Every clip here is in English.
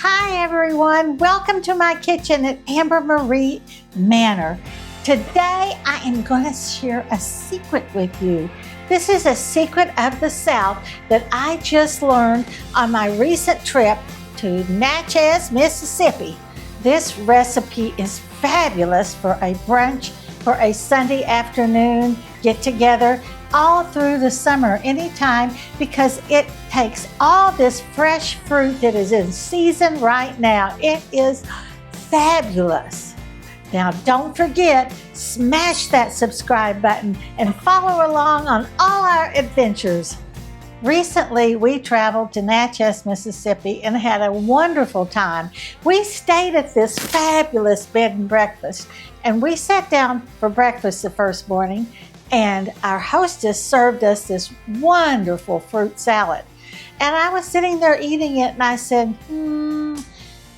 Hi everyone, welcome to my kitchen at Amber Marie Manor. Today I am going to share a secret with you. This is a secret of the South that I just learned on my recent trip to Natchez, Mississippi. This recipe is fabulous for a brunch, for a Sunday afternoon get together, all through the summer, anytime, because it takes all this fresh fruit that is in season right now. It is fabulous. Now, don't forget, smash that subscribe button and follow along on all our adventures. Recently, we traveled to Natchez, Mississippi and had a wonderful time. We stayed at this fabulous bed and breakfast, and we sat down for breakfast the first morning, and our hostess served us this wonderful fruit salad. And I was sitting there eating it, and I said,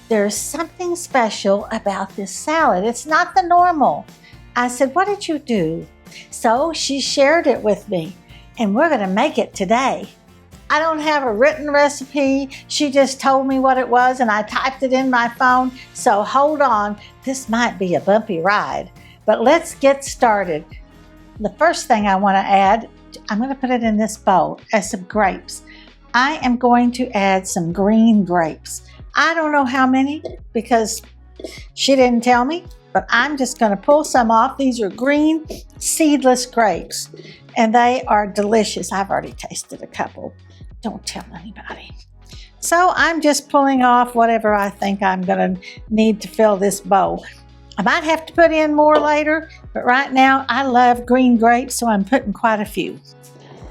there's something special about this salad. It's not the normal. I said, what did you do? So she shared it with me, and we're gonna make it today. I don't have a written recipe. She just told me what it was, and I typed it in my phone. So hold on, this might be a bumpy ride, but let's get started. The first thing I want to add, I'm going to put it in this bowl as some grapes. I am going to add some green grapes. I don't know how many because she didn't tell me, but I'm just going to pull some off. These are green seedless grapes, and they are delicious. I've already tasted a couple. Don't tell anybody. So I'm just pulling off whatever I think I'm going to need to fill this bowl. I might have to put in more later, but right now I love green grapes, so I'm putting quite a few.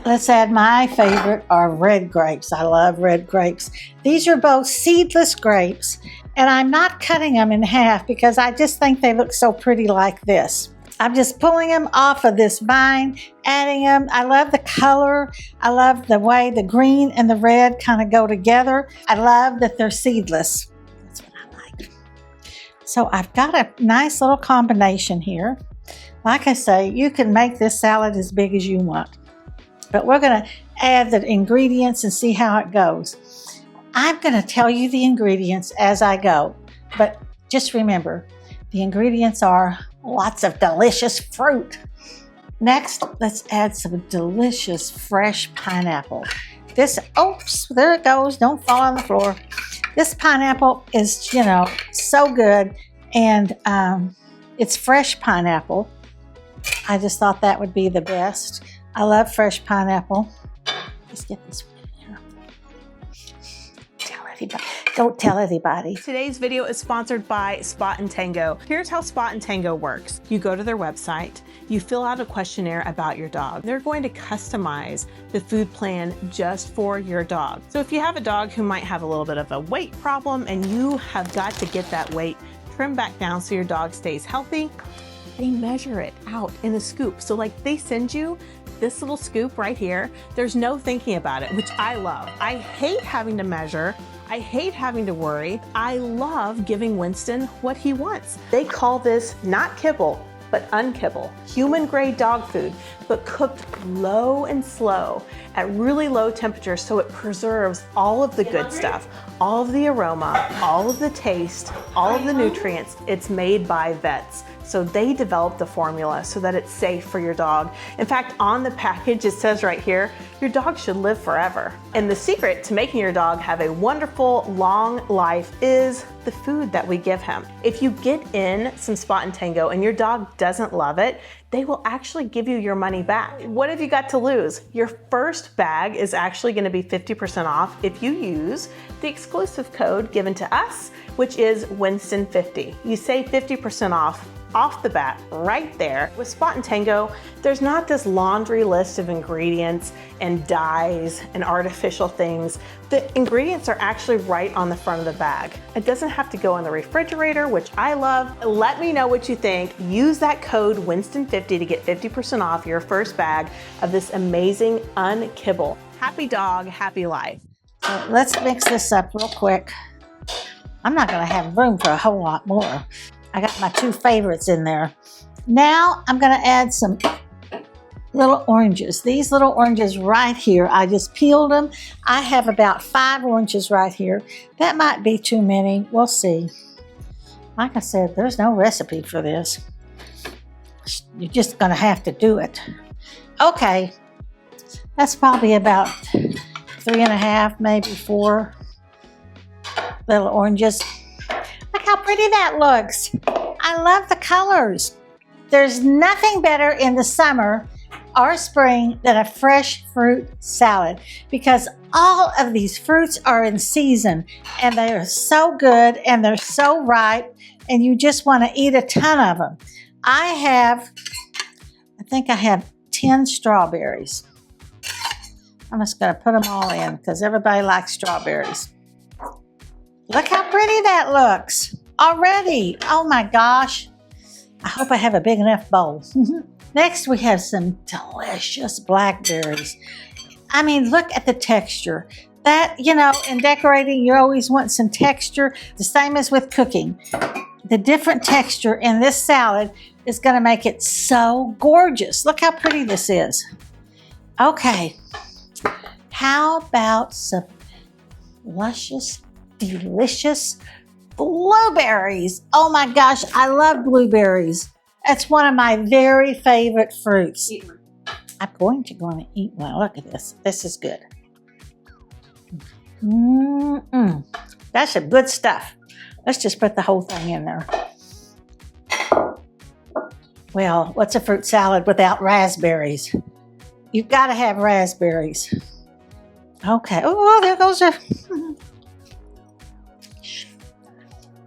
Let's add my favorite are red grapes. I love red grapes. These are both seedless grapes, and I'm not cutting them in half because I just think they look so pretty like this. I'm just pulling them off of this vine, adding them. I love the color. I love the way the green and the red kind of go together. I love that they're seedless. That's what I like. So I've got a nice little combination here. Like I say, you can make this salad as big as you want, but we're going to add the ingredients and see how it goes. I'm going to tell you the ingredients as I go, but just remember, the ingredients are lots of delicious fruit. Next, let's add some delicious fresh pineapple. Oops, there it goes. Don't fall on the floor. This pineapple is, so good, and it's fresh pineapple. I just thought that would be the best. I love fresh pineapple. Let's get this one in here. Don't tell anybody. Today's video is sponsored by Spot and Tango. Here's how Spot and Tango works. You go to their website, you fill out a questionnaire about your dog. They're going to customize the food plan just for your dog. So if you have a dog who might have a little bit of a weight problem and you have got to get that weight trimmed back down so your dog stays healthy, they measure it out in a scoop. So like they send you this little scoop right here. There's no thinking about it, which I love. I hate having to measure. I hate having to worry. I love giving Winston what he wants. They call this not kibble, but unkibble. Human grade dog food, but cooked low and slow at really low temperatures so it preserves all of the good stuff, all of the aroma, all of the taste, all of the nutrients. It's made by vets. So they developed the formula so that it's safe for your dog. In fact, on the package, it says right here, your dog should live forever. And the secret to making your dog have a wonderful, long life is the food that we give him. If you get in some Spot and Tango and your dog doesn't love it, they will actually give you your money back. What have you got to lose? Your first bag is actually gonna be 50% off if you use the exclusive code given to us, which is Winston50. You save 50% off the bat right there. With Spot and Tango, there's not this laundry list of ingredients and dyes and artificial things. The ingredients are actually right on the front of the bag. It doesn't have to go in the refrigerator, which I love. Let me know what you think. Use that code Winston50 to get 50% off your first bag of this amazing unkibble. Happy dog, happy life. So let's mix this up real quick. I'm not gonna have room for a whole lot more. I got my two favorites in there. Now I'm gonna add some little oranges. These little oranges right here, I just peeled them. I have about 5 oranges right here. That might be too many. We'll see. Like I said, there's no recipe for this. You're just going to have to do it. Okay. That's probably about 3.5, maybe 4 little oranges. Look how pretty that looks. I love the colors. There's nothing better in the summer or spring than a fresh fruit salad because all of these fruits are in season and they are so good and they're so ripe and you just want to eat a ton of them. I think I have 10 strawberries. I'm just going to put them all in because everybody likes strawberries. Look how pretty that looks already. Oh my gosh. I hope I have a big enough bowl. Next, we have some delicious blackberries. I mean, look at the texture. That, you know, in decorating, you always want some texture. The same as with cooking. The different texture in this salad is going to make it so gorgeous. Look how pretty this is. Okay. How about some luscious, delicious blueberries? Oh my gosh, I love blueberries. That's one of my very favorite fruits. I'm going to eat one. Look at this. This is good. That's some good stuff. Let's just put the whole thing in there. Well, what's a fruit salad without raspberries? You've got to have raspberries. Okay. Oh, there goes a...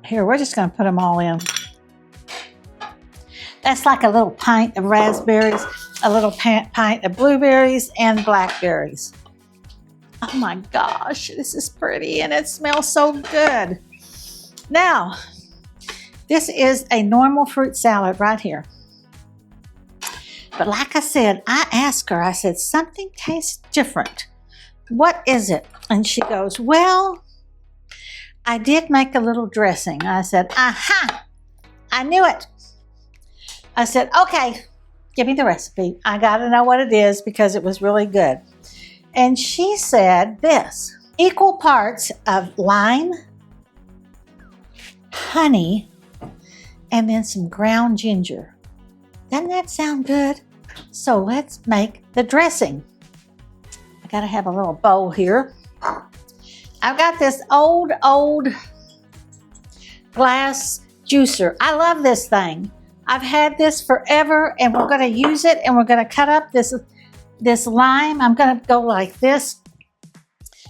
Here, we're just going to put them all in. That's like a little pint of raspberries, a little pint of blueberries, and blackberries. Oh my gosh, this is pretty and it smells so good. Now, this is a normal fruit salad right here. But like I said, I asked her, I said, something tastes different. What is it? And she goes, well, I did make a little dressing. I said, aha, I knew it. I said, okay, give me the recipe. I got to know what it is because it was really good. And she said this, equal parts of lime, honey, and then some ground ginger. Doesn't that sound good? So let's make the dressing. I got to have a little bowl here. I've got this old glass juicer. I love this thing. I've had this forever and we're going to use it and we're going to cut up this lime. I'm going to go like this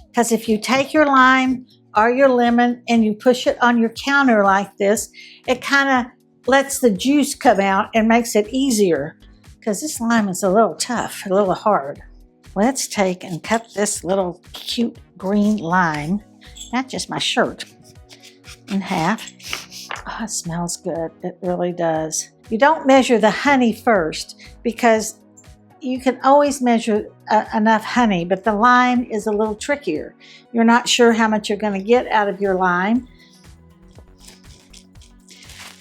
because if you take your lime or your lemon and you push it on your counter like this, it kind of lets the juice come out and makes it easier because this lime is a little tough, a little hard. Let's take and cut this little cute green lime, not just my shirt, in half. Oh, it smells good. It really does. You don't measure the honey first because you can always measure enough honey, but the lime is a little trickier. You're not sure how much you're going to get out of your lime.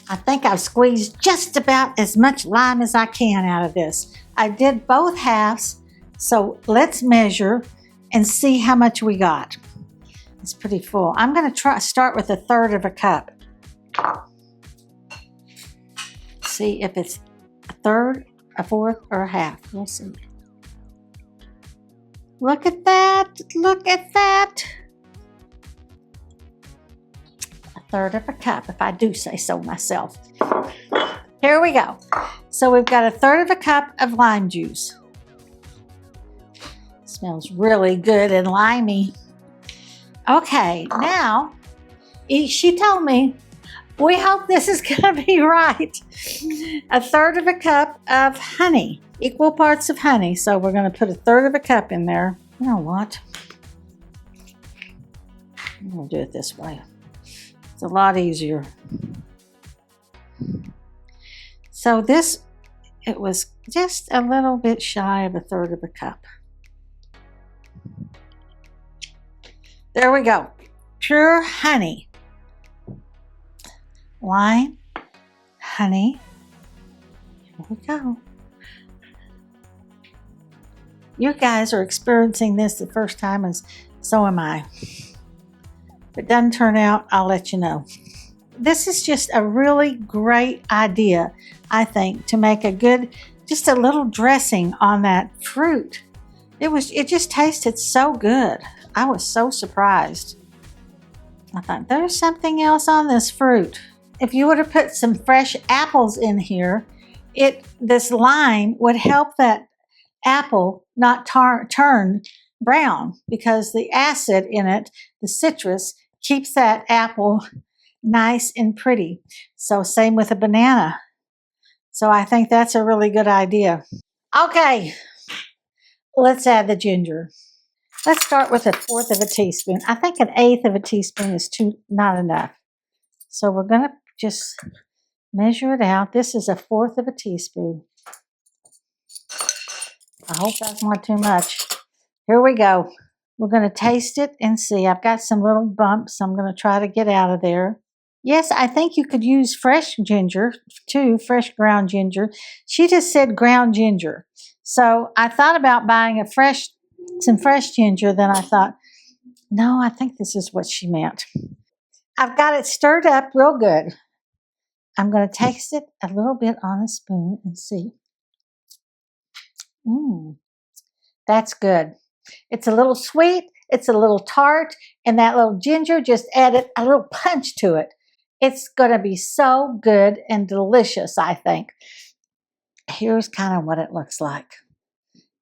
I think I've squeezed just about as much lime as I can out of this. I did both halves. So let's measure and see how much we got. It's pretty full. I'm going to start with 1/3 cup. See if it's 1/3, 1/4, or 1/2. We'll see. Look at that. Look at that. 1/3 cup, if I do say so myself. Here we go. So we've got 1/3 cup of lime juice. Smells really good and limey. Okay, now, she told me, we hope this is going to be right. 1/3 cup of honey, equal parts of honey. So we're going to put 1/3 cup in there. You know what? I'm going to do it this way. It's a lot easier. So this, it was just a little bit shy of 1/3 cup. There we go. Pure honey. Lime, honey. Here we go. You guys are experiencing this the first time, and so am I. If it doesn't turn out, I'll let you know. This is just a really great idea, I think, to make just a little dressing on that fruit. It just tasted so good. I was so surprised. I thought, there's something else on this fruit. If you would have put some fresh apples in here, this lime would help that apple not turn brown, because the acid in it, the citrus, keeps that apple nice and pretty. So same with a banana. So I think that's a really good idea. Okay, let's add the ginger. Let's start with 1/4 of a teaspoon. I think 1/8 of a teaspoon is not enough. So we're going to just measure it out. This is 1/4 of a teaspoon. I hope that's not too much. Here we go. We're going to taste it and see. I've got some little bumps I'm going to try to get out of there. Yes, I think you could use fresh ginger too, fresh ground ginger. She just said ground ginger. So I thought about buying some fresh ginger. Then I thought, no, I think this is what she meant. I've got it stirred up real good. I'm going to taste it a little bit on a spoon and see. That's good. It's a little sweet. It's a little tart. And that little ginger just added a little punch to it. It's going to be so good and delicious, I think. Here's kind of what it looks like.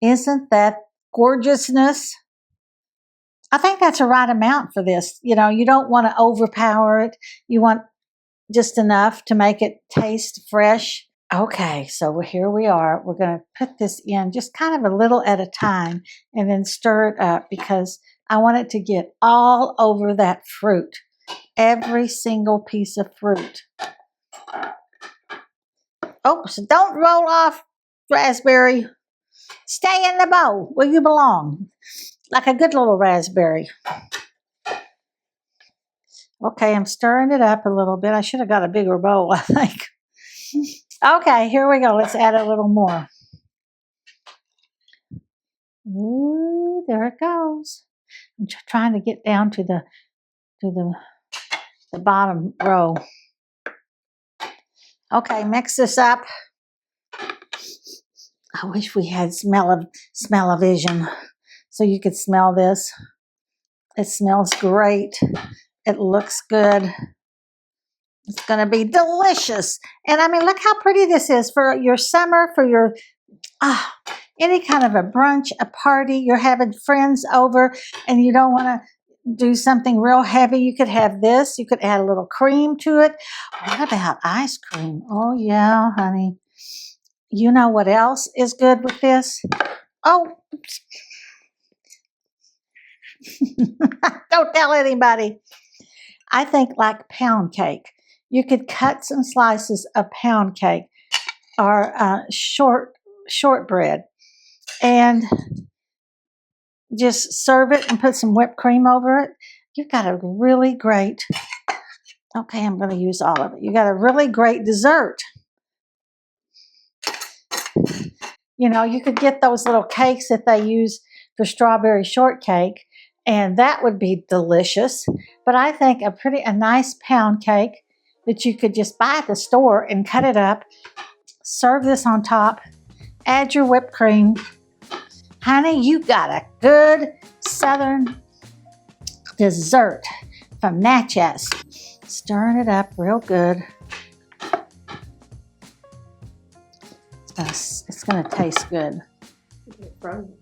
Isn't that gorgeousness? I think that's a right amount for this. You don't want to overpower it. You want just enough to make it taste fresh. Okay, so here we are. We're going to put this in just kind of a little at a time and then stir it up, because I want it to get all over that fruit. Every single piece of fruit. Oh, so don't roll off, raspberry. Stay in the bowl where you belong, like a good little raspberry. Okay, I'm stirring it up a little bit. I should have got a bigger bowl, I think. Okay, here we go. Let's add a little more. Ooh, there it goes. I'm trying to get down to the bottom row. Okay, mix this up. I wish we had smell-o-vision so you could smell this. It smells great. It looks good. It's going to be delicious. And I mean, look how pretty this is for your summer, for your any kind of a brunch, a party. You're having friends over and you don't want to do something real heavy. You could have this. You could add a little cream to it. What about ice cream? Oh, yeah, honey. You know what else is good with this? Oh, don't tell anybody. I think like pound cake. You could cut some slices of pound cake or shortbread and just serve it and put some whipped cream over it. You've got a really great, okay, I'm going to use all of it. You got a really great dessert. You could get those little cakes that they use for strawberry shortcake, and that would be delicious. But I think a nice pound cake that you could just buy at the store and cut it up, serve this on top, add your whipped cream. Honey, you got a good Southern dessert from Natchez. Stirring it up real good. It's going to taste good. Frozen.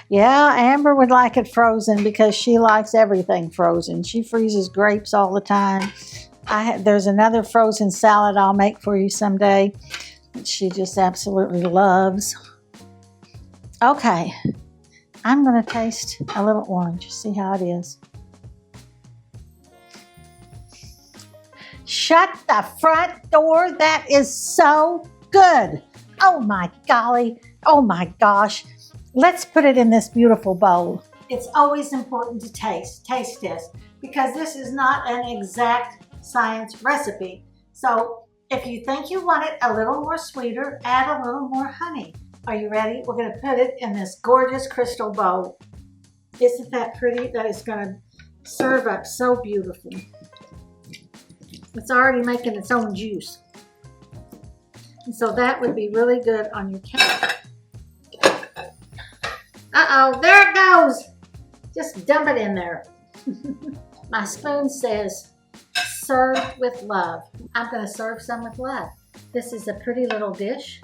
Yeah, Amber would like it frozen because she likes everything frozen. She freezes grapes all the time. There's another frozen salad I'll make for you someday that she just absolutely loves. Okay, I'm going to taste a little orange. See how it is. Shut the front door. That is so good. Oh my golly. Oh my gosh. Let's put it in this beautiful bowl. It's always important to taste this, because this is not an exact science recipe. So if you think you want it a little more sweeter, add a little more honey. Are you ready? We're going to put it in this gorgeous crystal bowl. Isn't that pretty? That is going to serve up so beautifully. It's already making its own juice. And so that would be really good on your counter. Uh-oh, there it goes. Just dump it in there. My spoon says, serve with love. I'm going to serve some with love. This is a pretty little dish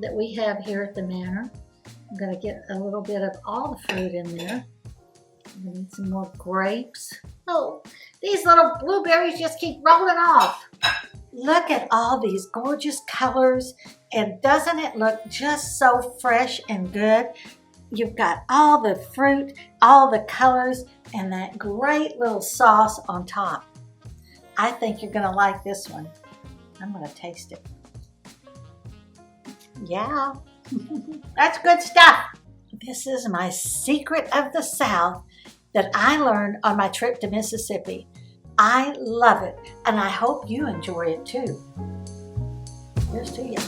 that we have here at the manor. I'm going to get a little bit of all the fruit in there. I'm going to need some more grapes. Oh, these little blueberries just keep rolling off. Look at all these gorgeous colors, and doesn't it look just so fresh and good? You've got all the fruit, all the colors, and that great little sauce on top. I think you're going to like this one. I'm going to taste it. Yeah, that's good stuff. This is my secret of the South that I learned on my trip to Mississippi. I love it, and I hope you enjoy it too. Here's to you.